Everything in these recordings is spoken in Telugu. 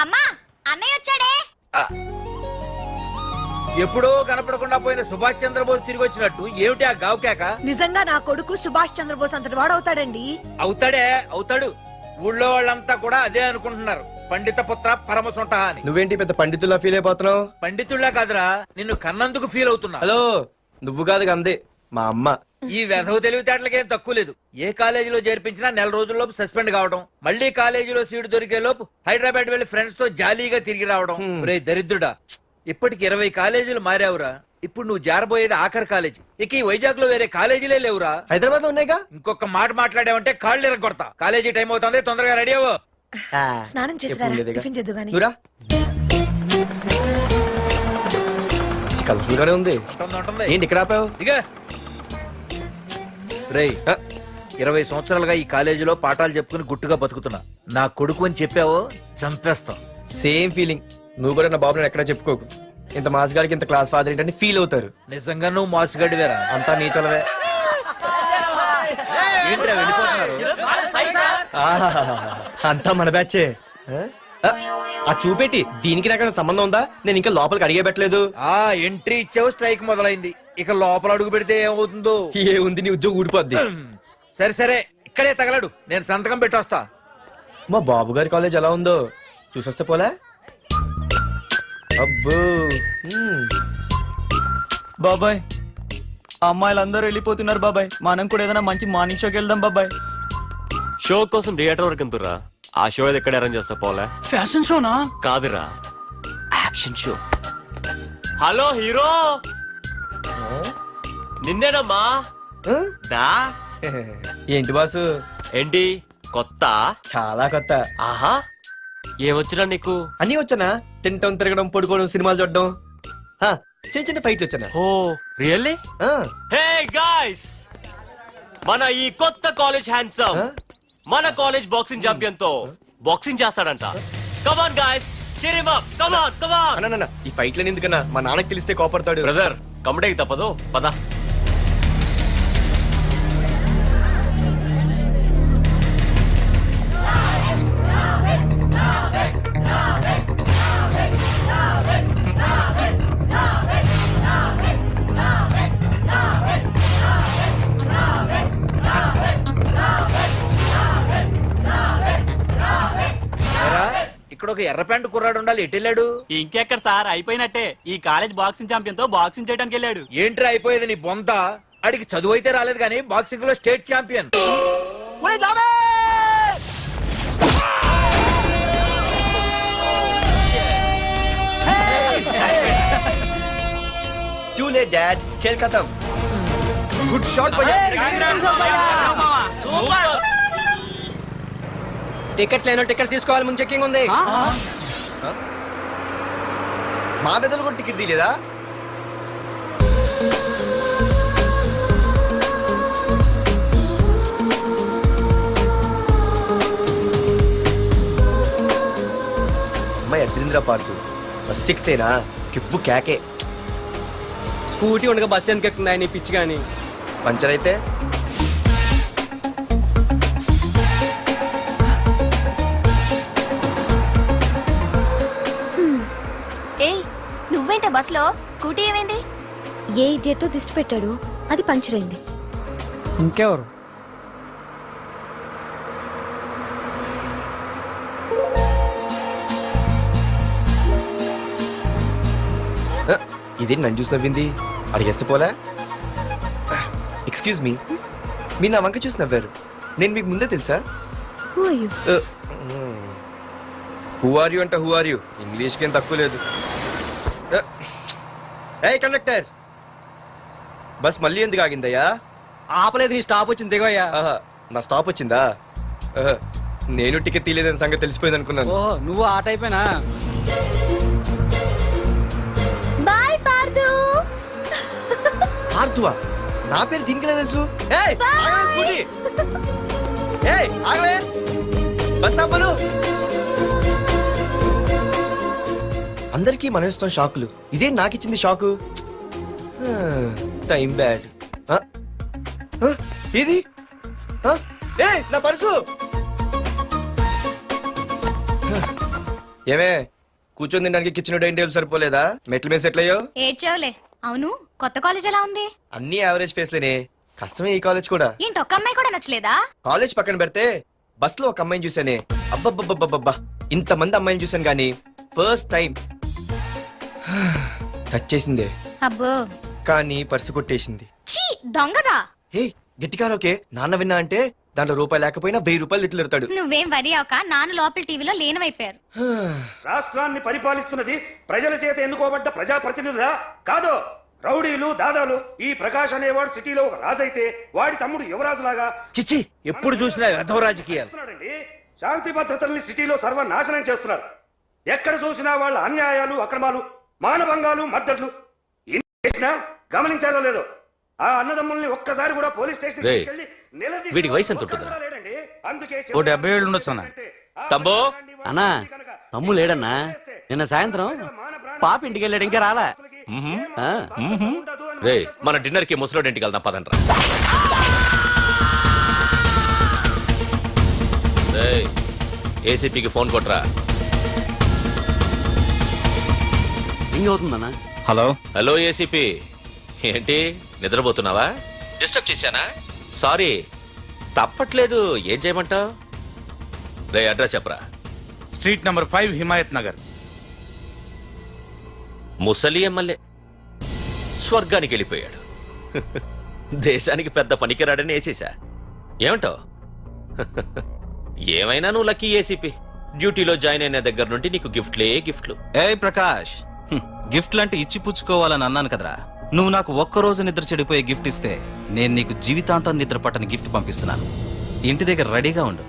అమ్మా అన్నయ్య వచ్చాడే. ఎప్పుడో కనపడకుండా పోయిన సుభాష్ చంద్రబోస్ తిరిగి వచ్చినట్టు ఏమిటి ఆ గావుకేక? నిజంగా నా కొడుకు సుభాష్ చంద్రబోస్ అంతటి వాడవుతాడండి. అవుతాడు. ఊళ్ళో వాళ్ళంతా కూడా అదే అనుకుంటున్నారు. పండిత పుత్ర పరమ సొంట అని. నువ్వేంటి పెద్ద పండితుల్లా ఫీల్ అయిపోతున్నావు? పండితుళ్ళ కాదురా, నిన్ను కన్నందుకు ఫీల్ అవుతున్నా. హలో, నువ్వు కాదు అందే మా అమ్మ. ఈ వెధవ తెలివితేటలకేం తక్కువ లేదు. ఏ కాలేజీలో చేర్పించినా నెల రోజుల్లోపు సస్పెండ్ కావడం, మళ్ళీ కాలేజీలో సీటు దొరికే లోపు హైదరాబాద్ వెళ్లి ఫ్రెండ్స్ తో జాలీగా తిరిగి రావడం. రే దరిద్రుడా, ఇప్పటికి 20 కాలేజీలు మారావురా. ఇప్పుడు నువ్వు జారబోయేది ఆఖరి కాలేజీ. ఇక ఈ వైజాగ్ లో వేరే కాలేజీలే లేవురా. హైదరాబాద్ లో ఉన్నాయిగా. ఇంకొక మాట మాట్లాడావంటే కాళ్ళు ఎరగొడతా. కాలేజీ టైం అవుతుంది, తొందరగా రెడీ అవ్వు. స్నానం చేసి టిఫిన్ చేద్దు గాని. కలర్ఫుల్ గానే ఉంది. ఏంటి ఇక్కడ ఆపావు? ఇక రేయ్, 20 సంవత్సరాలుగా ఈ కాలేజీలో పాఠాలు చెప్పుకుని గుట్టుగా బతుకుతున్నా. నా కొడుకు అని చెప్పావో చంపేస్తాం. Same feeling. నువ్వు కూడా నా బాబు నేను ఎక్కడా చెప్పుకోకు. ఇంత మాస్ గారికి ఇంత క్లాస్ ఫాదర్ ఏంటని ఫీల్ అవుతారు. నిజంగా నువ్వు మాసుగడివేరా? అంతా నీచలవే. ఏంట్రా వెళ్ళిపోతున్నారు? అంతా మన బ్యాచే. ఆ చూపెట్టి దీనికి నాకు సంబంధం ఉందా? నేను ఇంకా లోపలికి అడిగే పెట్టలేదు. ఆ ఎంట్రీ ఇచ్చావు, స్ట్రైక్ మొదలైంది. ఇక లోపల అడుగు పెడితే ఏమవుతుందో. ఏ ఉంది, నీ ఉద్యోగం ఊడిపోద్ది. సరే ఇక్కడే తగలడు, నేను సంతకం పెట్టొస్తా. మా బాబు గారి కాలేజ్ ఎలా ఉందో చూసొస్తే పోలే. అబ్బో, బాబాయ్ అమ్మాయిలందరూ వెళ్ళిపోతున్నారు బాబాయ్. మనం కూడా ఏదైనా మంచి మార్నింగ్ షోకి వెళ్దాం బాబాయ్. షో కోసం థియేటర్ వరకు ఎంతురా? ఆ షో ఏది ఎక్కడ అరేంజ్ చేస్తా పోలే? ఫ్యాషన్ షోనా? కాదురా, యాక్షన్ షో. హలో హీరో, నిన్నేనమ్మా. దా. ఏంటి బాసు? ఏంటి కొత్త? చాలా కొత్త. ఆహా, ఏమొచ్చినా నీకు? అన్నీ వచ్చానా? తింటం, తిరగడం, పడుకోవడం, సినిమాలు చూడడం, చిన్న చిన్న ఫైట్లు వచ్చానా? ఓ రియల్లీ? హే గాయ్స్, మన ఈ కొత్త కాలేజ్ హ్యాండ్సమ్ మన కాలేజ్ బాక్సింగ్ ఛాంపియన్ తో బాక్సింగ్ చేస్తాడంట. Come on guys, cheer him up. Come on. ఈ ఫైట్లని ఎందుకన్నా? మా నాన్నకి తెలిస్తే కోపడతాడు. బ్రదర్, కమడేకి తప్పదు, పద. ఇక్కడ ఒక ఎర్ర ప్యాంటు కుర్రాడు ఉండాలి. ఎటు వెళ్ళాడు? ఇంకెక్కడ సార్, అయిపోయినట్టే. ఈ కాలేజ్ బాక్సింగ్ ఛాంపియన్ తో బాక్సింగ్ చేయడానికి వెళ్ళాడు. ఏంట్రా అయిపోయేది నీ బొంత? అడిగి చదువు అయితే రాలేదు కానీ బాక్సింగ్ లో state champion. Too late, Dad. खेल खत्म. Good shot, भैया. టికెట్స్ లేనో టికెట్స్ తీసుకోవాలి, ముందు చెక్కింగ్ ఉంది. మా పెద్దలు కూడా టికెట్ తీయలేదా? అమ్మాయి అద్రింద్ర పార్తు బస్ ఎక్కితేనా కిప్పు కేకే. స్కూటీ ఉండగా బస్సు ఎందుకు ఎక్కుతున్నాయి నీ పిచ్చి కానీ? పంచర్ అయితే నువ్వేంటే బస్ లో? స్కూటీ ఏమైంది? ఏ ఇడియట్ దిష్టి పెట్టాడు, అది పంచర్ అయింది. ఇంకెవరు? ఇదే నన్ను చూసి నవ్వింది. అడిగేస్తే పోలే. ఎక్స్క్యూజ్ మీ, మీరు నా వంక చూసి నవ్వారు. నేను మీకు ముందే తెలుసా? Who are you? Who are you అంట హూ ఆర్ యూ, ఇంగ్లీష్కి ఏం తక్కువ లేదు. ఏ కండక్టర్, బస్ మళ్ళీ ఎందుకు ఆగిందయ్యా? ఆపలేదు, నీ స్టాప్ వచ్చింది, దిగోయ్యా. నా స్టాప్ వచ్చిందా? నేను టికెట్ తీయలేదని సంగతి తెలిసిపోయింది అనుకున్నాను. ఓహో, నువ్వు ఆ టైపేనా? బాయ్ పార్దు. పార్థువా? నా పేరు దీనికిలే తెలుసు. ఏయ్ ఆగవే స్కూటీ. ఏయ్ ఆగవే, బస్ ఆపను. అందరికీ మనం ఇస్తాం షాకులు, ఇదే నాకు ఇచ్చింది షాకు. Time bad. ఇది నా పర్సు. ఏమే కూర్చొని తినడానికి కిచెన్ డైనింగ్ టేబుల్ సరిపోలేదా మెట్ల మీద సెట్ అయ్యో ఏడ్చావులే అవును కొత్త కాలేజ్ ఎలా ఉంది అన్ని యావరేజ్ ఫేస్లేనే కష్టమే ఈ కాలేజ్ కూడా ఏంటి ఒక్క అమ్మాయి కూడా నచ్చలేదా కాలేజ్ పక్కన పెడితే బస్ లో ఒక అమ్మాయిని చూసానే అబ్బబ్బబ్బబ్బబ్బా ఇంతమంది అమ్మాయిని చూసాను గానీ ఫస్ట్ టైం టచ్ చేసిందే అబ్బో కానీ పర్సు కొట్టేసింది చీ దొంగదా హే గట్టిగా ఓకే నాన్న విన్నా అంటే దాంట్లో రూపాయి లేకపోయినా 1000 రూపాయలు ఇట్లు ఎడతాడు నువ్వేం వరి అవక నాన్న లోపల టీవీలో లేనవైపోయారు రాష్ట్రాన్ని పరిపాలిస్తున్నది ప్రజల చేత ఎన్నుకోబడ్డ ప్రజాప్రతినిధులా కాదు రౌడీలు దాదాలు ఈ ప్రకాష్ అనేవాడు సిటీలో ఒక రాజైతే వాడి తమ్ముడు యువరాజులాగా చిచ్చి ఎప్పుడు చూసినా వెధవ రాజకీయాలు. చేస్తున్నాడండి. శాంతి భద్రతల్ని సిటీలో సర్వనాశనం చేస్తున్నారు. ఎక్కడ చూసినా వాళ్ళ అన్యాయాలు అక్రమాలు మానభంగాలు మద్దతులు ఇన్ని చేసినా గమనించారో లేదో ఆ అన్నదమ్ముల్ని ఒక్కసారి కూడా పోలీస్ స్టేషన్ రేయ్, వీడికి వయసు ఎంత ఉంటుందిరా? ఓ 70 ఏళ్ళు ఉండొచ్చు అన్న. తమ్ముడు? అన్నా తమ్ము లేడన్నా నిన్న సాయంత్రం పాప ఇంటికి వెళ్ళాడు ఇంకా రాలా ఆ, రే మన డిన్నర్ కి ముసలోడి ఇంటికి వెళ్దాం పదండ్రా. రేయ్, ఏసీపీకి ఫోన్ కొట్రా. రింగ్ అవుతుందన్నా. హలో హలో ఏసీపీ, ఏంటి నిద్రపోతున్నావా? డిస్టర్బ్ చేశానా? సారీ, తప్పట్లేదు. ఏం చేయమంటావు? రే అడ్రస్ చెప్పరా. Street number 5 Himayat Nagar. ముసలి ఎమ్మెల్యే స్వర్గానికి వెళ్ళిపోయాడు. దేశానికి పెద్ద పనికిరాడని వేసేసా. ఏమంటావు? ఏమైనా నువ్వు లక్కీ ఏసీపీ. డ్యూటీలో జాయిన్ అయిన దగ్గర నుండి నీకు గిఫ్ట్లే గిఫ్ట్లు. ఏ ప్రకాష్, గిఫ్ట్ లాంటి ఇచ్చి పుచ్చుకోవాలని అన్నాను కదరా. నువ్వు నాకు ఒక్కరోజు నిద్ర చెడిపోయే గిఫ్ట్ ఇస్తే నేను నీకు జీవితాంతం నిద్ర పట్టని గిఫ్ట్ పంపిస్తున్నాను. ఇంటి దగ్గర రెడీగా ఉండు.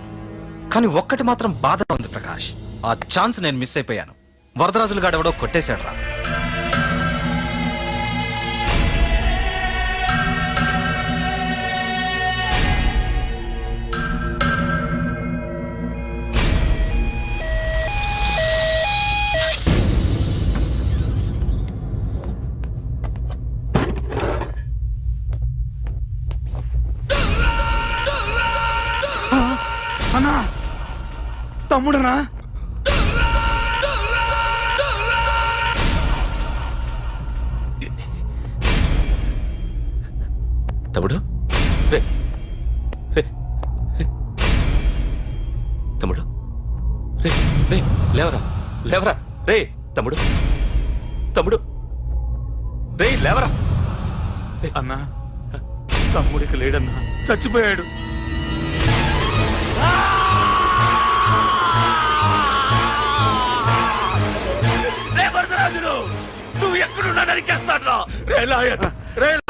కానీ ఒక్కటి మాత్రం బాధగా ఉంది ప్రకాష్, ఆ ఛాన్స్ నేను మిస్ అయిపోయాను. వరదరాజులు గాడెవడో కొట్టేశాడు రా. అన్నా తమ్ముడనా? తమ్ముడు? రే, రే, రే. తమ్ముడు? రే, రే, లేవరా, లేవరా. రే తమ్ముడు, తమ్ముడు, రే లేవరా. అన్నా తమ్ముడికి లేడన్నా, చచ్చిపోయాడు. రే వరదరాజులు, నువ్వు ఎక్కడున్నా నరికేస్తాడ్రా. రే లాయర్, రే లాయర్.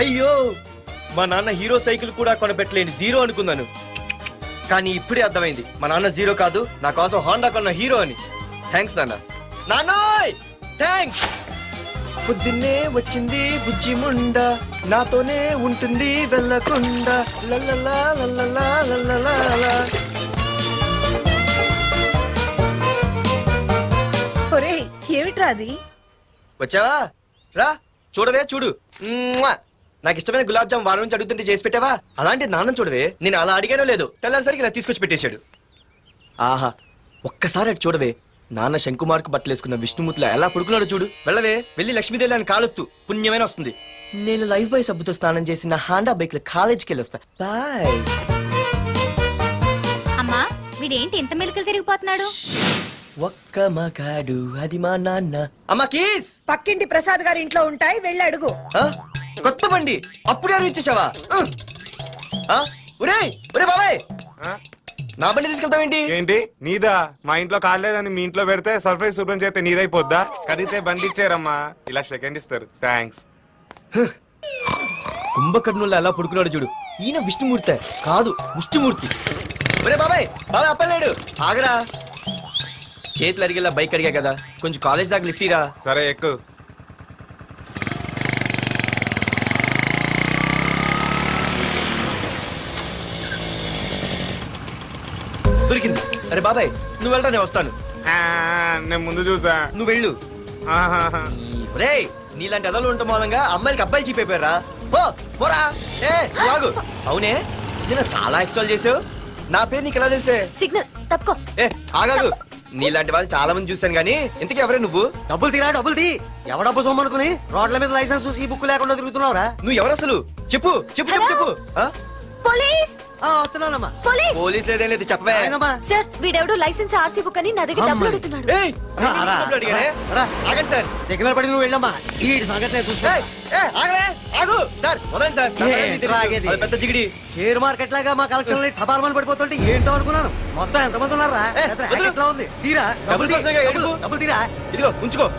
అయ్యో మా నాన్న హీరో సైకిల్ కూడా కొనబెట్టలేని జీరో అనుకున్నాను. కానీ ఇప్పుడే అర్థమైంది మా నాన్న జీరో కాదు, నా కోసం హోండా కొన్న హీరో అని. థ్యాంక్స్ నాన్న. నాన్నోయ్ థ్యాంక్స్. పొద్దున్నే వచ్చింది బుజ్జి ముండ, నాతోనే ఉంటుంది వెళ్ళకుండా. లల్లలా లల్లలా లల్లలా. ఒరేయ్ ఏమిట్రా అది? వచ్చావా? రా చూడవే, చూడు. మ్వా! నాకు ఇష్టమైన గులాబ్ జామ్ వారం నుంచి అడుగుతుంటే చేసి పెట్టావా? అలాంటి నాన్న చూడవే, నేను అలా అడిగానో లేదో తెల్లారిసరికి ఇలా తీసుకొచ్చి పెట్టేశాడు. ఆహా, ఒక్కసారి అటు చూడవే, నాన్న శంకుమార్కు బట్టలేసుకున్న విష్ణుమూర్తిలా ఎలా పడుకున్నాడు చూడు. వెళ్ళవే, వెళ్ళి లక్ష్మీదేవి అని కాలొత్తు, పుణ్యమైన వస్తుంది. నేను లైఫ్ బాయ్ సబ్బుతో స్నానం చేసిన హాండా బైక్ లో కాలేజీకి వెళ్ళొస్తా. బాయ్. అమ్మా వీడేంటి ఇంత మెలికలు తిరిగిపోతున్నాడు? ఒక్క మగాడు అది మా నాన్న. అమ్మా కీస్. పక్కింటి ప్రసాద్ గారి ఇంట్లో ఉంటాయి, వెళ్ళి అడుగు. ఆ? కొత్త బండి అప్పుడే అరువు ఇచ్చేసావా? ఒరే ఒరే బాబాయ్, నా బండి తీసుకెళ్తావేంటి? ఏంటి నీదా? మా ఇంట్లో కాలేదని మీ ఇంట్లో పెడితే సర్ప్రైజ్ శుభ్రం చేస్తే నీదైపోద్దా? కడిగితే బండి ఇచ్చారమ్మా, ఇలా సెకండ్ ఇస్తారు. థ్యాంక్స్. కుంభకర్ణుల్లో ఎలా పడుకున్నాడు చూడు. ఈయన విష్ణుమూర్తి కాదు, ముష్టిమూర్తి. ఒరే బాబాయ్, బాబాయ్ అప్పలేడు, ఆగరా. చేతులు అడిగేలా బైక్ అడిగా కదా, కొంచెం కాలేజ్ దాకా లిఫ్ట్ ఇరా. సరే ఎక్కు. దొరికింది. అరే బాబాయ్ నువ్వు వెళ్ళరా, నేను వస్తాను. నేను ముందు చూసా. నువ్వు వెళ్ళు. ఆహాహా. రే నీలాంటి ఎదలు ఉండటం మూలంగా అమ్మాయిలకి అబ్బాయిలు చీపైపోయారా పోరా ఏ లాగు అవునే నేను చాలా ఎక్స్ట్రాల్ చేసావు నా పేరు నీకు ఎలా తెలిసే సిగ్నల్ తప్పుకో. ఏ ఆగాగు నీలాంటి వాళ్ళు చాలా మంది చూశాను గానీ ఇంతకీ ఎవరే నువ్వు డబ్బులు తీరా డబ్బులు తీ ఎవడబ్బు సొమ్మనుకుని రోడ్ల మీద లైసెన్స్ చూసి బుక్ లేకుండా తిరుగుతున్నావురా నువ్వు ఎవరు అసలు చెప్పు చెప్పు చెప్పు చెప్పు ఆ? పోలీస్ వస్తున్నానమ్మా పోలీస్ పోలీస్ లేదేం లేదు చెప్పవే సార్ వీడెవడు లైసెన్స్ ఆర్సీ బుక్ అని నా దగ్గర డబ్బులు అడుగుతున్నాడు. ఏయ్, రా, డబ్బులు అడిగానే? ఆగండి సార్ సిగ్నల్ పడి నువ్వు వెళ్ళమ్మా ఈ సంగతి నేను చూసుకో ఏయ్, ఏయ్, ఆగవే ఆగు సార్ వదండి సార్ నా ఏ, పని మీకు ఆగేది? అది పెద్ద జిగిడి షేర్ మార్కెట్ లాగా మా కలెక్షన్ టపాల్మని పడిపోతుంటే ఏంటో అనుకున్నాను మొత్తం ఎంతమంది ఉన్నారా ఏ, పెద్ద వదిలు. racket లా ఉంది తీరా డబ్బులు తీ, కోసమేగా డబ్బులు, ఏడుపు. డబ్బులు తీరా ఇదిగో ఉంచుకో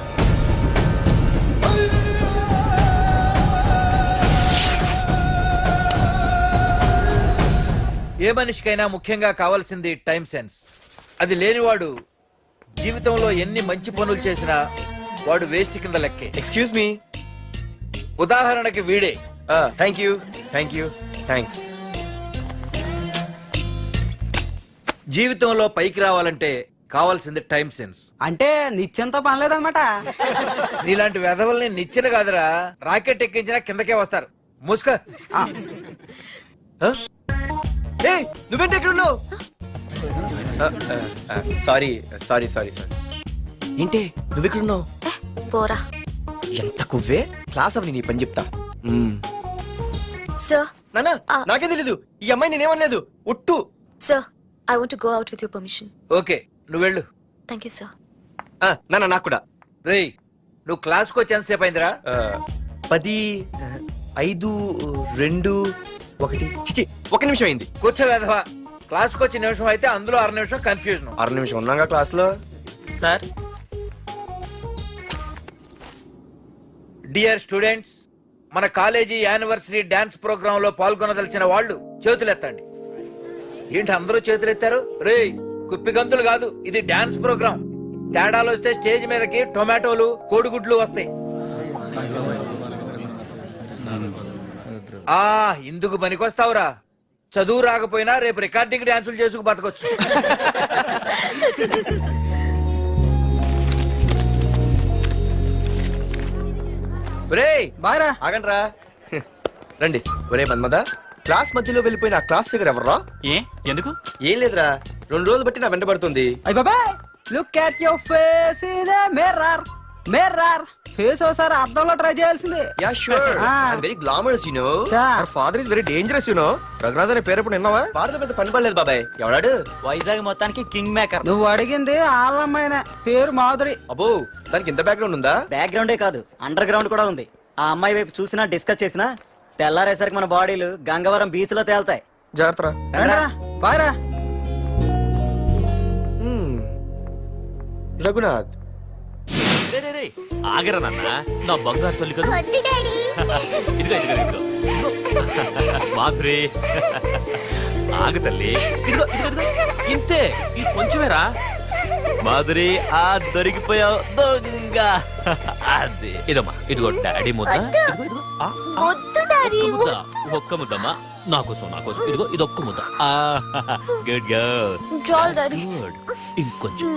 ఏ మనిషికైనా ముఖ్యంగా కావాల్సింది టైం సెన్స్. అది లేనివాడు జీవితంలో ఎన్ని మంచి పనులు చేసినా వాడు వేస్ట్ కింద లెక్కే. ఎక్స్క్యూజ్ మీ ఉదాహరణకి వీడే. థ్యాంక్ యూ థ్యాంక్స్ జీవితంలో పైకి రావాలంటే కావాల్సింది టైం సెన్స్. అంటే నిత్యంతో పని లేదనమాట. నీలాంటి వెధవల్ని నిచ్చెన కాదురా రాకెట్ ఎక్కించినా కిందకే వస్తారు. ముసుక ఏయ్ నువ్వేంటి ఎక్కడ ఉన్నావు సారీ సారీ సారీ సారీ ఏంటి నువ్వు ఎక్కడ ఉన్నావు పోరా. ఎంత కువ్వే క్లాస్ అవని నీ పని చెప్తా సార్ నానా నాకే తెలీదు ఈ అమ్మాయి నేనేమనలేదు ఒట్టు sir I want to go out with your permission. Okay నువ్వు వెళ్ళు. Thank you sir. నానా నాకు కూడా రేయ్ నువ్వు క్లాస్కి వచ్చి ఎంతసేపు అయిందిరా? 10 5 2 1 చిచి 1 నిమిషం అయింది కూర్చో వెధవా. క్లాస్కి వచ్చి నిమిషం అయితే అందులో 6 నిమిషం కన్ఫ్యూజన్. 6 నిమిషం ఉన్నాగా క్లాస్ లో సార్ డియర్ స్టూడెంట్స్, మన కాలేజీ యానివర్సరీ డాన్స్ ప్రోగ్రామ్ లో పాల్గొనదలిచిన వాళ్ళు చేతులెత్తండి. ఏంటి అందరూ చేతులెత్తారు? రేయ్ కుప్పి గంతులు కాదు, ఇది డాన్స్ ప్రోగ్రామ్. తేడాలు వస్తే స్టేజ్ మీదకి టొమాటోలు కోడిగుడ్లు వస్తాయి. ఇందుకు పనికొస్తావురా. చదువు రాకపోయినా రేపు రికార్డింగ్ డాన్సులు చేసుకు బతకొచ్చు. బాగా ఆగండ్రా రండి ఒరే మన్మద క్లాస్ మధ్యలో వెళ్ళిపోయిన ఆ క్లాస్ ఫిగర్ ఎవర్రా ఏ ఎందుకు ఏం లేదురా 2 రోజులు బట్టి నా వెంట పడుతుంది అయ్య బాబాయ్ look at your face in the mirror mirror face ఒకసారి అద్దంలో ట్రై చేయాల్సింది. Yeah sure I very glamorous you know our father is very dangerous you know Raghunath అనే పేరు ఎప్పుడు విన్నావా పాడతో పెద్ద పని పడలేదు బాబాయ్ ఎవడాడు వైజాగ్ మొత్తానికి కింగ్ మేకర్. నువ్వు అడిగింది ఆళ్ళమ్మాయిన పేరు మాధురి. అబ్బో దానికి ఇంత బ్యాక్గ్రౌండ్ ఉందా బ్యాక్గ్రౌండే కాదు అండర్ గ్రౌండ్ కూడా ఉంది. ఆ అమ్మాయి వైపు చూసినా డిస్కస్ చేసినా తెల్లారేసరికి మన బాడీలు గంగవరం బీచ్ లో తేల్తాయి. జాగ్రత్త బాయ్రా. రఘునాథ్ ఆగరా నాన్న నా బంగారు తల్లి కదా. ఇదిగో ఇదిగో ఇదిగో మాధురి ఆగు తల్లి. ఇదిగో ఇదిగో ఇదిగో ఇంతే ఇది కొంచెమేరా. మాధురి దొరికిపోయావు దొంగ. అదే ఇదమ్మా ఇదిగో డాడీ ముద్ద. ఇదిగో ఇదిగో ఒక్క ముద్ద ఒక్క ముద్దమ్మా నా కోసం ఇదిగో ఇది ఒక్క ముద్ద. Good girl good. ఇంకొంచెం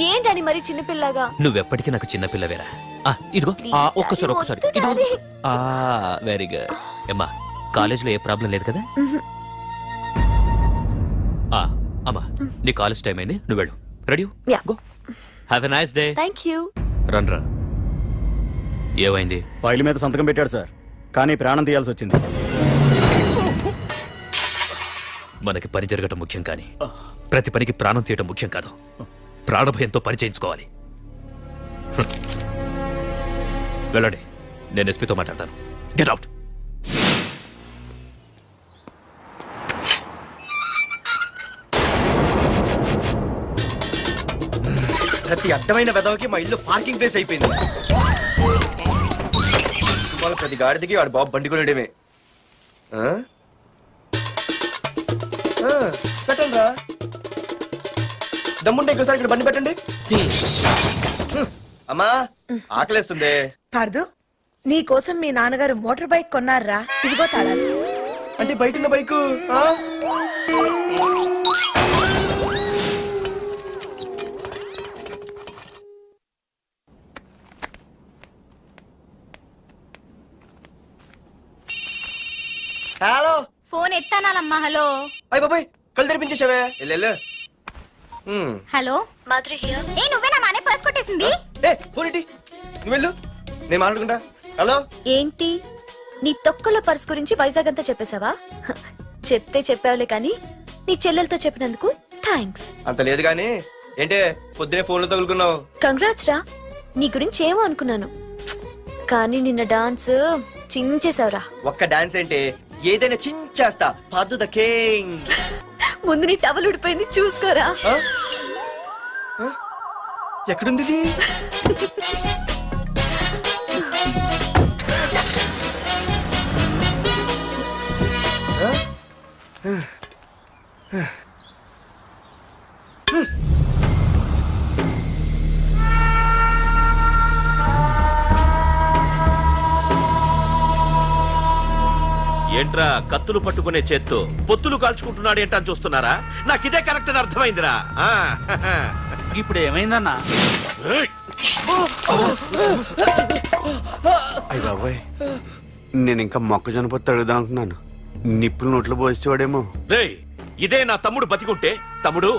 ఏంటని మరి చిన్నపిల్లగా? నువ్వెప్పటికీ నాకు చిన్న పిల్లవేరా. ఇదిగో ఒక్కసారి ఇదిగో. Very good. అమ్మా కాలేజీలో ఏ ప్రాబ్లం లేదు కదా? అమ్మా నీ కాలేజ్ టైం అయింది, నువ్వు వెళ్ళు. Ready go. Have a nice day. Thank you. Run రా. ఏమైంది? ఫైల్ మీద సంతకం పెట్టాడు సార్, కానీ ప్రాణం తీయాల్సి వచ్చింది. మనకి పని జరగటం ముఖ్యం కానీ ప్రతి పనికి ప్రాణం తీయటం ముఖ్యం కాదు. ప్రాణభయంతో పని చేయించుకోవాలి. వెళ్ళండి, నేను ఎస్పీతో మాట్లాడతాను. Get out. ప్రతి అడ్డమైన వెదవకి మా ఇల్లు పార్కింగ్ ప్లేస్ అయిపోయింది. వాళ్ళ ప్రతి గాడిదకి వాడు బాబు బండి కొనడమే. పెట్టండి రా, దమ్ముంటే ఇంకోసారి ఇక్కడ బండి పెట్టండి. అమ్మా ఆకలేస్తుంది. పార్దు నీ కోసం మీ నాన్నగారు మోటార్ బైక్ కొన్నారా? ఇదిగో తాళాలు. అంటే బయట ఉన్న బైకు హలో ఫోన్ ఎత్తానాలమ్మా. హలో అయ్య బాబాయ్ కళ్ళు తెరిపించేసావే వెళ్ళు హలో మాధురి హియర్. ఏ నువ్వేనా మానే పర్స్ కొట్టేసింది? ఏ ఫోన్ ఏంటి నువ్వు వెళ్ళు నేను మాట్లాడుకుంటా హలో ఏంటి నీ తొక్కల పర్స్ గురించి వైజాగ్ అంతా చెప్పేశావా? హ, చెప్తే చెప్పావులే కానీ నీ చెల్లెలతో చెప్పినందుకు థ్యాంక్స్. అంత లేదు కానీ ఏంటే పొద్దునే ఫోన్లో తగులుకున్నావు కంగ్రాట్స్ రా. నీ గురించి ఏమో అనుకున్నాను కానీ నిన్న డాన్స్ చించేశావురా. ఒక్క డాన్స్ ఏంటి ఏదైనా చించేస్తా పార్దు ద కింగ్ ముందు నీ టవల్ ఉడిపోయింది చూసుకోరా. ఎక్కడుంది ఇది? ఏంట్రా కత్తులు పట్టుకునే చేత్తో పొత్తులు కాల్చుకుంటున్నాడు ఏంటని చూస్తున్నారా? నాకు ఇదే కరెక్ట్ అని అర్థమైందిరా. ఇప్పుడు ఏమైందన్నా? ఏయ్! అయ్య బాబాయ్ నేను ఇంకా మొక్కజొన్న పొత్తు అడుగుదాం అనుకున్నాను. నిప్పులు నోట్లో పోసేవాడేమో. రేయ్, ఇదే నా తమ్ముడు బతికుంటే, తమ్ముడు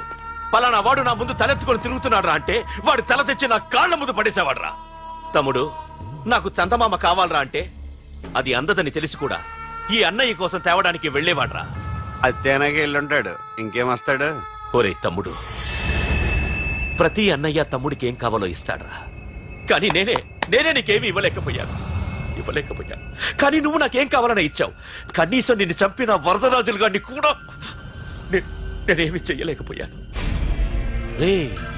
పలానా వాడు నా ముందు తలెత్తుకొని తిరుగుతున్నాడురా అంటే వాడు తల తెచ్చి నా కాళ్ళ ముందు పడేసేవాడ్రా. తమ్ముడు నాకు చందమామ కావాలరా అంటే అది అందదని తెలిసి కూడా ఈ అన్నయ్య కోసం తేవడానికి వెళ్లేవాడ్రా. అత్తేనాకి వెళ్ళుంటాడు ఇంకేం వస్తాడు. ఒరే తమ్ముడు, ప్రతి అన్నయ్య తమ్ముడికి ఏం కావాలో ఇస్తాడ్రా. కానీ నేనే నీకేమీ ఇవ్వలేకపోయాను. కానీ నువ్వు నాకేం కావాలని ఇచ్చావు. కనీసం నిన్ను చంపిన వరదరాజులు గారిని కూడా నేనేమి చెయ్యలేకపోయాను. రే,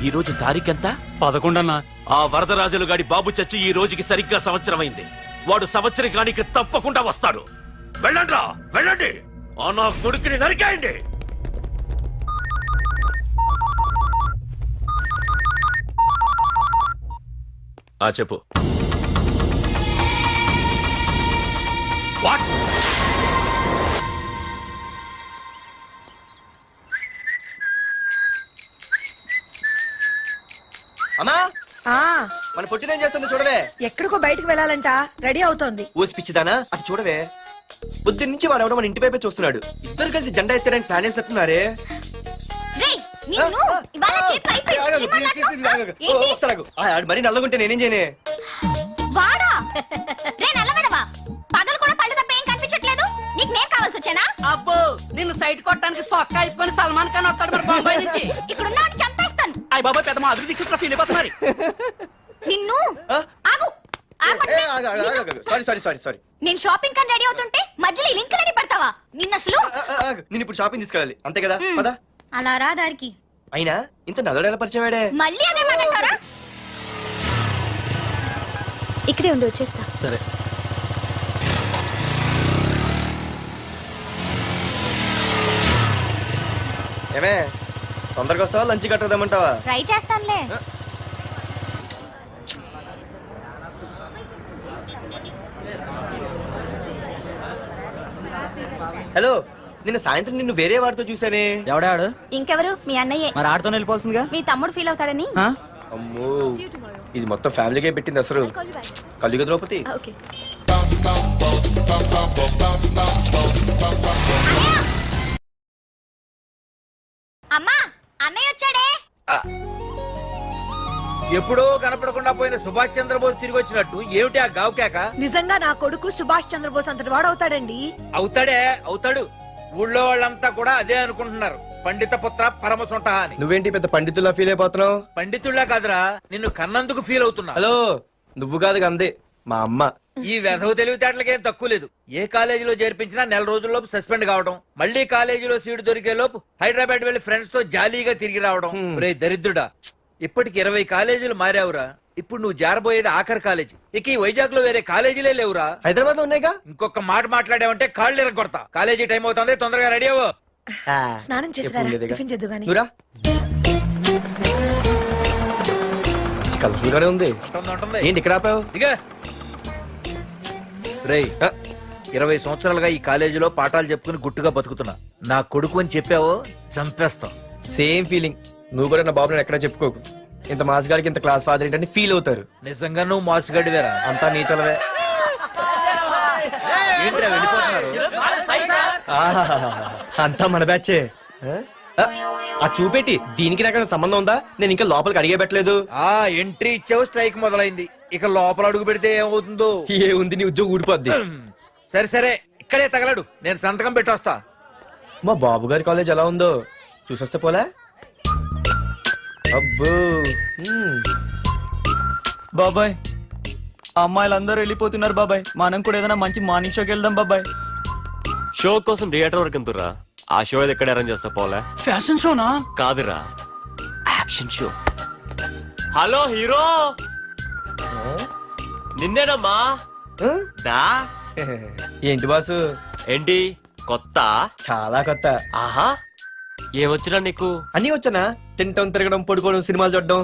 ఈ రోజు తారీఖెంత? 11 అన్నా. ఆ వరదరాజులు గాడి బాబు చచ్చి ఈ రోజుకి సరిగ్గా సంవత్సరమైంది. వాడు సంవత్సరానికి తప్పకుండా వస్తాడు. వెళ్ళండ్రా, వెళ్ళండి. ఆ నా కొడుకుని నరికేయండి. చెప్పు. వాట్? అమ్మా ఆ మన పొట్టిదేం చేస్తుంది చూడవే. ఎక్కడికో బయటకు వెళ్ళాలంట, రెడీ అవుతోంది. ఊసి పిచ్చిదానా అటు చూడవే. బుద్ధి నుంచి వాడు ఎవడో మన ఇంటి వైపే చూస్తున్నాడు. ఇద్దరు కలిసి జెండా ఎత్తారని ప్లాన్ చేస్తున్నారే. రేయ్, నిన్ను ఇవాళ చేతులు అయిపోయి. ఏం మాట్లాడుతున్నావ్? ఏంటి? మరి నల్లగుంటే నేనేం చేయనే? వాడా? రే నల్లవడవా, పగలు కూడా పళ్ళు తప్ప ఏం కనిపించట్లేదు. నీకు నేను కావాల్సి వచ్చానా? అబ్బో నిన్ను సైట్ కొట్టడానికి సొక్క అయిపోయి సల్మాన్ ఖాన్ వస్తాడు మరి బొంబాయి నుంచి. ఇక్కడ ఉన్నాను చంపేస్తాను. అయ్య బాబాయ్ పెద్ద మాధురి దీక్షితులు ఫీల్ అయిపోతున్నారు. నిన్ను ఆగు. సారీ నేను షాపింగ్ కని రెడీ అవుతుంటే మధ్యలో ఈ లింకులని పడతావా? నిన్న అసలు నేను ఇప్పుడు షాపింగ్ తీసుకెళ్ళాలి అంతే కదా. పదా అలా రా దారికి. అయినా ఇంత నల్లడు ఎలా పరిచయం వాడే? మళ్ళీ అదే మాట్లాడతారా? ఇక్కడే ఉండి వచ్చేస్తా. సరే. ఏమే తొందరగా వస్తావా లంచ్ కట్టదామంటావా? ట్రై చేస్తానులే. హలో, నిన్న సాయంత్రం నిన్ను వేరే వాడితో చూసానే. ఎవడాడు? ఇంకెవరు? మీ అన్నయ్యే. మరి ఆడుతో వెళ్ళిపోవాల్సిందిగా. మీ తమ్ముడు ఫీల్ అవుతాడని. అమ్మో, ఇది మొత్తం ఫ్యామిలీకే పెట్టింది అసలు. కలియుగ ద్రౌపది. ఓకే. అమ్మా, అన్నయ్య వచ్చాడే. ఎప్పుడో కనపడకుండా పోయిన సుభాష్ చంద్రబోస్ తిరిగి వచ్చినట్టు ఏమిటి ఆ గావుకేక? నిజంగా నా కొడుకు సుభాష్ చంద్రబోస్ అంతటి వాడు అవుతాడండి. అవుతాడు. ఊళ్ళో వాళ్ళంతా కూడా అదే అనుకుంటున్నారు. పండిత పుత్ర పరమ సొంట అని. నువ్వేంటి పెద్ద పండితుల్లా ఫీల్ అయిపోతున్నావు? పండితుళ్ళ కాదురా, నిన్ను కన్నందుకు ఫీల్ అవుతున్నా. హలో, నువ్వు కాదు అందే మా అమ్మ. ఈ వెధవ తెలివితేటలకేం తక్కువ లేదు. ఏ కాలేజీలో చేర్పించినా నెల రోజుల్లోపు సస్పెండ్ కావడం, మళ్ళీ కాలేజీలో సీటు దొరికే లోపు హైదరాబాద్ వెళ్లి ఫ్రెండ్స్ తో జాలీగా తిరిగి రావడం. రే దరిద్రుడా, ఇప్పటికి 20 కాలేజీలు మారావురా. ఇప్పుడు నువ్వు జారబోయేది ఆఖరి కాలేజీ. ఇక ఈ వైజాగ్ లో వేరే కాలేజీలే లేవురా. హైదరాబాద్ లో ఉన్నాయిగా. ఇంకొక మాట మాట్లాడావంటే కాళ్ళు ఎరగొడతా. కాలేజీ టైం అవుతుంది, తొందరగా రెడీ అవ్వు. స్నానం చేసి టిఫిన్ చేద్దు గాని. కలర్ఫుల్ గానే ఉంది. ఏంటి ఇక్కడ ఆపావు? ఇక రేయ్, 20 సంవత్సరాలుగా ఈ కాలేజీలో పాఠాలు చెప్పుకుని గుట్టుగా బతుకుతున్నా. నా కొడుకు అని చెప్పావో చంపేస్తాం. Same feeling. నువ్వు కూడా నా బాబు నేను ఎక్కడా చెప్పుకోకు. ఇంత మాస్ గారికి ఇంత క్లాస్ ఫాదర్ ఏంటని ఫీల్ అవుతారు. నిజంగా నువ్వు మోసగాడివేరా. అంతా నీ చలవే. ఏంట్రా వెళ్ళిపోతున్నారు? అంతా మన బ్యాచే ఆ చూపెట్టి దీనికి నాకు సంబంధం ఉందా? నేను ఇంకా లోపలికి అడిగే పెట్టలేదు. ఆ ఎంట్రీ ఇచ్చావు, స్ట్రైక్ మొదలైంది. ఇక లోపల అడుగు పెడితే ఏమవుతుందో. ఏ ఉంది, నీ ఉద్యోగం ఊడిపోద్ది. సరే సరే, ఇక్కడే తగలడు, నేను సంతకం పెట్టొస్తా. మా బాబు గారి కాలేజ్ ఎలా ఉందో చూసొస్తే పోలే. అబ్బో బాబాయ్ అమ్మాయిలందరూ వెళ్ళిపోతున్నారు బాబాయ్, మనం కూడా ఏదైనా మంచి మార్నింగ్ షోకి వెళ్దాం బాబాయ్. షో కోసం థియేటర్ వరకు ఎంతురా? ఆ షో ఏది ఎక్కడ అరేంజ్ చేస్తా పోలే? ఫ్యాషన్ షోనా? కాదురా, యాక్షన్ షో. హలో హీరో, నిన్నేనమ్మా. ఆ? దా ఏంటి బాసు? ఏంటి కొత్త? చాలా కొత్త. ఆహా, ఏమొచ్చినా నీకు? అన్నీ వచ్చానా? తింటం, తిరగడం, పడుకోవడం, సినిమాలు చూడడం,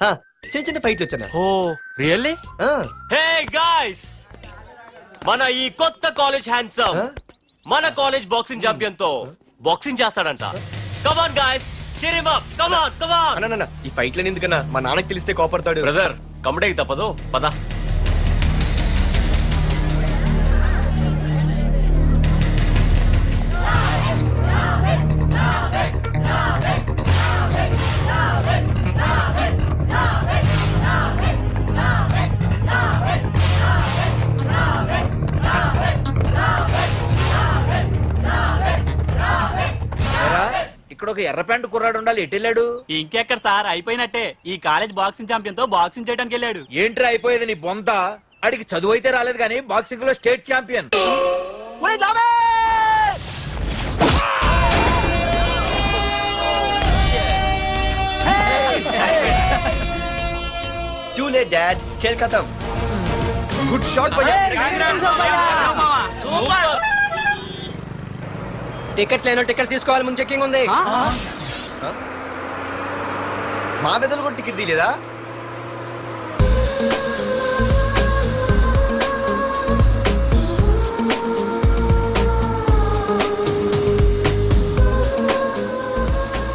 ఆ, చిన్న చిన్న ఫైట్లు వచ్చానా? ఓ రియల్లీ? హే గాయ్స్, మన ఈ కొత్త కాలేజ్ హ్యాండ్సమ్ మన కాలేజ్ బాక్సింగ్ ఛాంపియన్ తో బాక్సింగ్ చేస్తాడంట. Come on guys, cheer him up. Come on, come on. అన్న ఈ ఫైట్లని ఎందుకన్నా? మా నాన్నకి తెలిస్తే కోపడతాడు. బ్రదర్ కమడేకి తప్పదు, పద. ఇక్కడ ఒక ఎర్ర ప్యాంటు కుర్రాడు ఉండాలి, ఎటు వెళ్ళాడు? ఇంకెక్కడ సార్, అయిపోయినట్టే. ఈ కాలేజ్ బాక్సింగ్ ఛాంపియన్ తో బాక్సింగ్ చేయడానికి వెళ్ళాడు. ఏంట్రా అయిపోయేది నీ బొంత? అడిగి చదువు అయితే రాలేదు కానీ బాక్సింగ్ లో state champion. Too late, Dad. खेल खत्म. Good shot, भैया. టికెట్స్ లేనో టికెట్స్ తీసుకోవాలి, ముందు చెక్కింగ్ ఉంది. మా పెద్దలు కూడా టికెట్ తీయలేదా?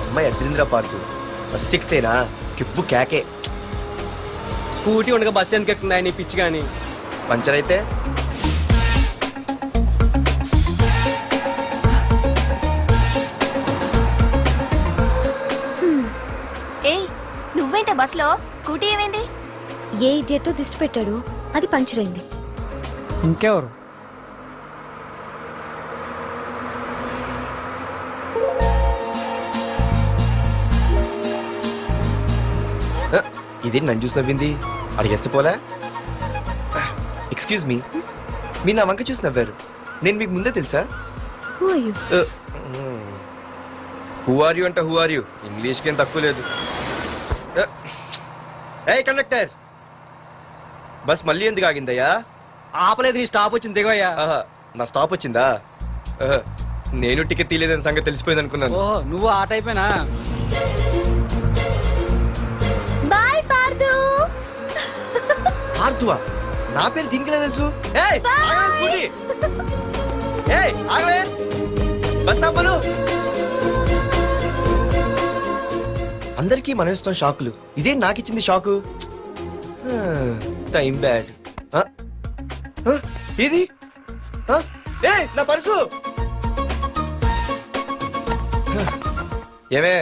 అమ్మాయి అద్రింద్ర పార్తు బస్ ఎక్కితేనా కిప్పు కేకే. స్కూటీ ఉండగా బస్సు ఎందుకు ఎక్కుతున్నాయి నీ పిచ్చి గాని? పంచర్ అయితే ఏయ్, నువ్వేంటే బస్సులో? స్కూటీ ఏమైంది? ఏ ఇడియట్ దిష్టి పెట్టాడు, అది పంచర్ అయింది. ఇంకెవరు? ఇదే నన్ను చూసి నవ్వింది, అడిగేస్తే పోలే. ఎక్స్క్యూజ్ మీ, మీరు నా వంక చూసి నవ్వారు, నేను మీకు ముందే తెలుసా? Who are you? Who are you అంటే హూ ఆర్ యూ, ఇంగ్లీష్కి ఏం తక్కువ లేదు. ఏ కండక్టర్, బస్ మళ్ళీ ఎందుకు ఆగిందయ్యా? ఆపలేదు, నీ స్టాప్ వచ్చింది దిగవయ్యా. ఆహా, నా స్టాప్ వచ్చిందా? నేను టికెట్ తీయలేదని సంగతి తెలిసిపోయింది అనుకున్నాను. ఓహో, నువ్వు ఆ టైపేనా? బాయ్ పార్దు. ఆర్తువా? నా పేరు దీనికిలే తెలుసు. ఏయ్, ఆగవే స్కూటీ. ఏయ్, ఆగవే. బస్ ఆపను. అందరికీ మనం ఇస్తాం షాకులు, ఇదే నాకు ఇచ్చింది షాకు. Time bad. ఇది ఏయ్, నా పర్సు. ఏమే,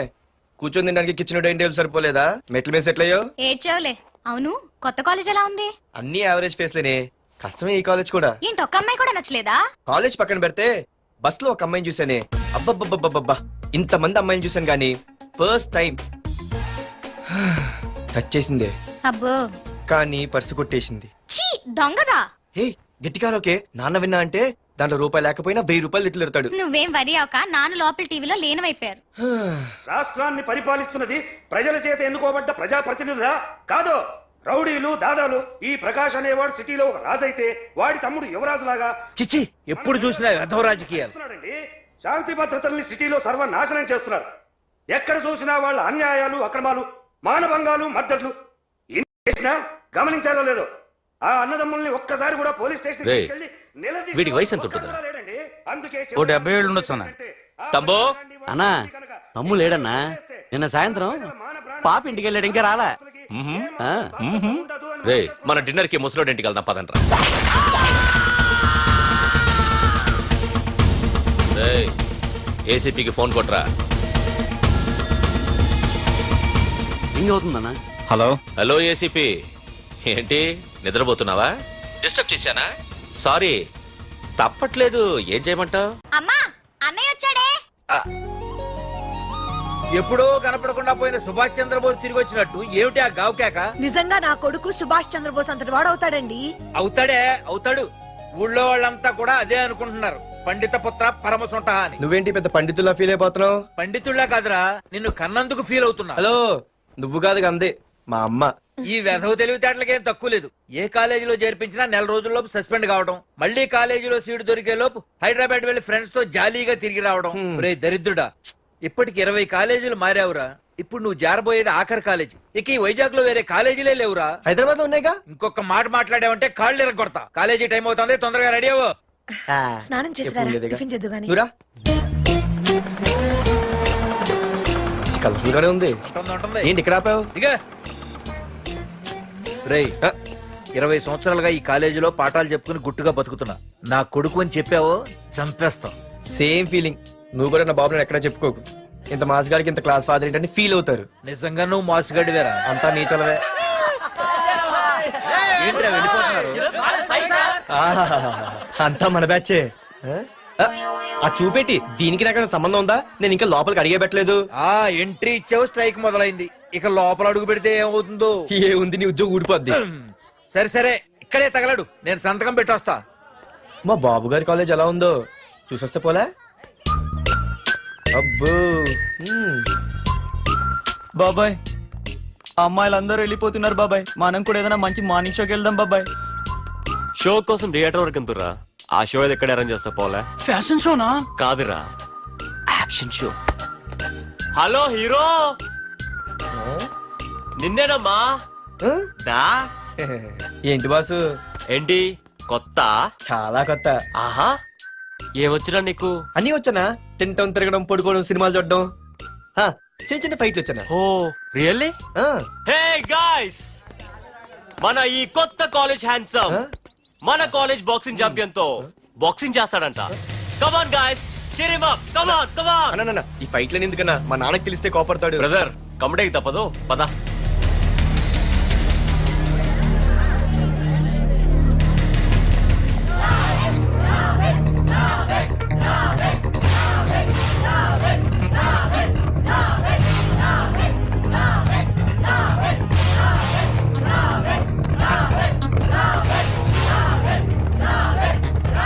కూర్చొని తినడానికి కిచెన్ డైనింగ్ టేబుల్ సరిపోలేదా? మెట్ల మీద సెట్ అయ్యో. ఏడ్చావులే. అవును, కొత్త కాలేజ్ ఎలా ఉంది? అన్ని యావరేజ్ ఫేస్లేనే, కష్టమే ఈ కాలేజ్ కూడా. ఏంటి, ఒక్క అమ్మాయి కూడా నచ్చలేదా? కాలేజ్ పక్కన పెడితే బస్ లో ఒక అమ్మాయిని చూసానే, అబ్బబ్బబ్బబ్బబ్బా, ఇంతమంది అమ్మాయిని చూసాను గానీ ఫస్ట్ టైం టచ్ చేసిందే, అబ్బో, కానీ పర్సు కొట్టేసింది. చీ, దొంగదా. హే, గట్టిగా ఓకే, నాన్న విన్నా అంటే దాంట్లో రూపాయి లేకపోయినా 1000 రూపాయలు తిట్లు. నువ్వేం వరి అవక, నాన్న లోపల టీవీలో లేనవైపోయారు. రాష్ట్రాన్ని పరిపాలిస్తున్నది ప్రజల చేత ఎన్నుకోబడ్డ ప్రజాప్రతినిధులా కాదు, రౌడీలు దాదాలు. ఈ ప్రకాష్ అనేవాడు సిటీలో ఒక రాజైతే వాడి తమ్ముడు యువరాజులాగా చిచ్చి, ఎప్పుడు చూసినా వెధవ రాజకీయాలు. చేస్తున్నాడండి. శాంతి భద్రతల్ని సిటీలో సర్వనాశనం చేస్తున్నారు. ఎక్కడ చూసినా వాళ్ళ అన్యాయాలు, అక్రమాలు, మానభంగాలు, మద్దతులు. ఇన్ని చేసినా గమనించారో లేదో, ఆ అన్నదమ్ముల్ని ఒక్కసారి కూడా పోలీస్ స్టేషన్ రేయ్, వీడికి వయసు ఎంత ఉంటుందిరా? ఓ 70 ఏళ్ళు ఉండొచ్చు అన్న. తమ్ముడు, అన్నా తమ్ము లేడన్నా, నిన్న సాయంత్రం పాప ఇంటికి వెళ్ళాడు, ఇంకా రాలే. రే, మన డిన్నర్ కి ముసలోడి ఇంటికి వెళ్దాం పదండ్రా. ఏసీపీకి ఫోన్ కొట్రా. రింగ్ అవుతుందన్నా. హలో. హలో ఏసీపీ, ఏంటి నిద్రపోతున్నావా? డిస్టర్బ్ చేశానా? సారీ, తప్పట్లేదు. ఏం చేయమంటావు? అమ్మా అన్నయ్య వచ్చాడే. ఎప్పుడో కనపడకుండా పోయిన సుభాష్ చంద్రబోస్ తిరిగి వచ్చినట్టు ఏమిటి ఆ గావుకేక? నిజంగా నా కొడుకు సుభాష్ చంద్రబోస్ అంతటి వాడవుతాడండి. అవుతాడు. ఊళ్ళో వాళ్ళంతా కూడా అదే అనుకుంటున్నారు. పండిత పుత్ర పరమసుంట అని. నువ్వేంటి పెద్ద పండితుల్లా ఫీల్ అయిపోతున్నావు? పండితుళ్ళ కాదురా, నిన్ను కన్నందుకు ఫీల్ అవుతున్నా. హలో, నువ్వు కాదు అందే మా అమ్మ. ఈ వెధవ తెలివితేటలకేం తక్కువ లేదు. ఏ కాలేజీలో చేర్పించినా నెల రోజుల్లోపు సస్పెండ్ కావడం, మళ్ళీ కాలేజీలో సీటు దొరికే లోపు హైదరాబాద్ వెళ్లి ఫ్రెండ్స్ తో జాలీగా తిరిగి రావడం. రే దరిద్రుడా, ఇప్పటికి 20 కాలేజీలు మారావురా. ఇప్పుడు నువ్వు జారబోయేది ఆఖరి కాలేజీ. ఇక ఈ వైజాగ్ లో వేరే కాలేజీలే లేవురా. హైదరాబాద్ లో ఉన్నాయిగా. ఇంకొక మాట మాట్లాడావంటే కాళ్ళు ఎరగొడతా. కాలేజీ టైం అవుతుంది, తొందరగా రెడీ అవ్వు. స్నానం చేసి ఎప్పుడు లేదుగా. టిఫిన్ చేద్దు గాని. నువ్వురా. కలర్ఫుల్ గానే ఉంది. ఉంటుంది. ఏంటి ఇక్కడ ఆపావు? దిగా. రేయ్, 20 సంవత్సరాలుగా ఈ కాలేజీలో పాఠాలు చెప్పుకుని గుట్టుగా బతుకుతున్నా. నా కొడుకు అని చెప్పావో చంపేస్తాం. Same feeling. నువ్వు కూడా నా బాబు ఎక్కడ చెప్పుకోకు. ఇంత మాస్ గారికి ఇంత క్లాస్ ఫాదర్ ఏంటని ఫీల్ అవుతారు. నిజంగా నువ్వు మాసుగడివేరా. అంతా నీచలవే. ఏంట్రా వెళ్ళిపోతున్నారు? ఆహాహాహా. అంతా మన బ్యాచే. ఆ చూపెట్టి దీనికి నాకు సంబంధం ఉందా? నేను ఇంకా లోపలికి అడిగే పెట్టలేదు. ఆ ఎంట్రీ ఇచ్చావు, స్ట్రైక్ మొదలైంది. ఇక లోపల అడుగు పెడితే ఏమవుతుందో. ఏ ఉంది, నీ ఉద్యోగం ఊడిపోద్ది. సరే ఇక్కడే తగలడు, నేను సంతకం పెట్టొస్తా. మా బాబు గారి కాలేజ్ ఎలా ఉందో చూసొస్తే పోలే. అబ్బో. బాబాయ్, అమ్మాయిలందరూ వెళ్ళిపోతున్నారు బాబాయ్. మనం కూడా ఏదైనా మంచి మార్నింగ్ షోకి వెళ్దాం బాబాయ్. షో కోసం థియేటర్ వరకు ఎంతురా? ఆ షో ఏది ఎక్కడ అరేంజ్ చేస్తా పోలే? ఫ్యాషన్ షోనా? కాదురా, యాక్షన్ షో. హలో హీరో, నిన్నేనమ్మా. ఆ? దా. ఏంటి బాసు? ఏంటి కొత్త? చాలా కొత్త. ఆహా, ఏమొచ్చినా నీకు? అన్నీ వచ్చానా? తింటం, తిరగడం, పడుకోవడం, సినిమాలు చూడడం. ఆ, చిన్న చిన్న ఫైట్లు వచ్చానా? ఓ రియల్లీ? ఆ, హే గాయ్స్, మన ఈ కొత్త కాలేజ్ హ్యాండ్సమ్ మన కాలేజ్ బాక్సింగ్ ఛాంపియన్ తో బాక్సింగ్ చేస్తాడంట. Come on guys, cheer him up. కమాన్. అన్న, ఈ ఫైట్లని ఎందుకన్నా? మా నాన్నకి తెలిస్తే కోపడతాడు. బ్రదర్, కమడేకి తప్పదు, పద.